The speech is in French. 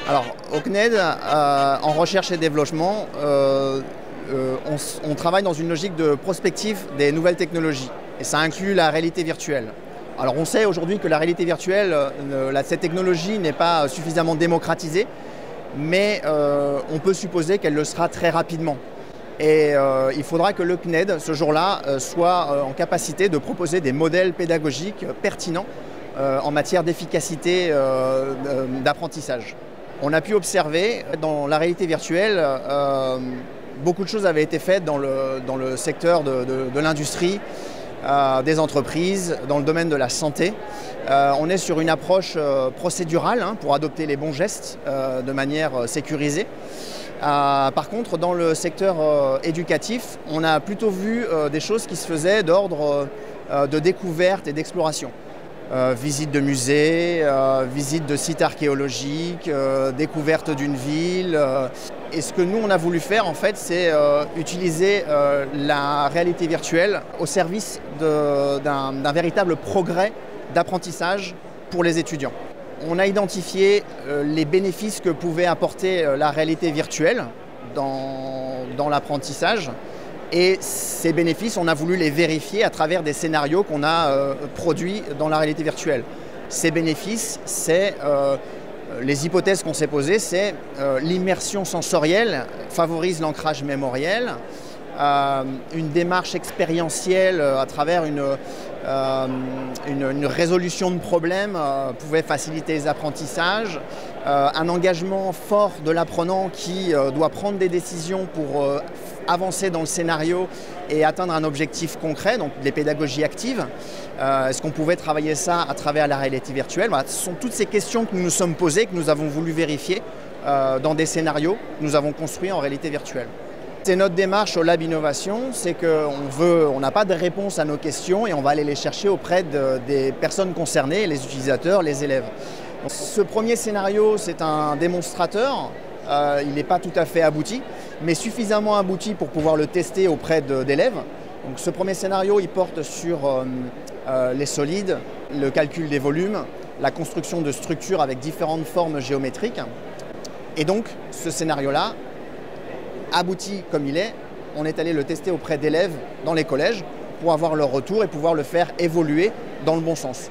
Alors, au CNED, en recherche et développement, on travaille dans une logique de prospective des nouvelles technologies. Et ça inclut la réalité virtuelle. Alors, on sait aujourd'hui que la réalité virtuelle, cette technologie n'est pas suffisamment démocratisée, mais on peut supposer qu'elle le sera très rapidement. Et il faudra que le CNED, ce jour-là, soit en capacité de proposer des modèles pédagogiques pertinents en matière d'efficacité d'apprentissage. On a pu observer dans la réalité virtuelle, beaucoup de choses avaient été faites dans le secteur de l'industrie, des entreprises, dans le domaine de la santé. On est sur une approche procédurale pour adopter les bons gestes de manière sécurisée. Par contre, dans le secteur éducatif, on a plutôt vu des choses qui se faisaient d'ordre de découverte et d'exploration. Visite de musées, visite de sites archéologiques, découverte d'une ville. Et ce que nous, on a voulu faire, en fait, c'est utiliser la réalité virtuelle au service d'un véritable progrès d'apprentissage pour les étudiants. On a identifié les bénéfices que pouvait apporter la réalité virtuelle dans l'apprentissage. Et ces bénéfices, on a voulu les vérifier à travers des scénarios qu'on a produits dans la réalité virtuelle. Ces bénéfices, c'est les hypothèses qu'on s'est posées, c'est l'immersion sensorielle favorise l'ancrage mémoriel, une démarche expérientielle à travers une résolution de problèmes pouvait faciliter les apprentissages, un engagement fort de l'apprenant qui doit prendre des décisions pour avancer dans le scénario et atteindre un objectif concret, donc les pédagogies actives. Est-ce qu'on pouvait travailler ça à travers la réalité virtuelle? Voilà, ce sont toutes ces questions que nous nous sommes posées, que nous avons voulu vérifier dans des scénarios que nous avons construits en réalité virtuelle. C'est notre démarche au Lab Innovation, c'est qu'on n'a pas de réponse à nos questions et on va aller les chercher auprès des personnes concernées, les utilisateurs, les élèves. Donc, ce premier scénario, c'est un démonstrateur. Il n'est pas tout à fait abouti, mais suffisamment abouti pour pouvoir le tester auprès d'élèves. Donc, ce premier scénario, il porte sur les solides, le calcul des volumes, la construction de structures avec différentes formes géométriques. Et donc, ce scénario-là, abouti comme il est, on est allé le tester auprès d'élèves dans les collèges pour avoir leur retour et pouvoir le faire évoluer dans le bon sens.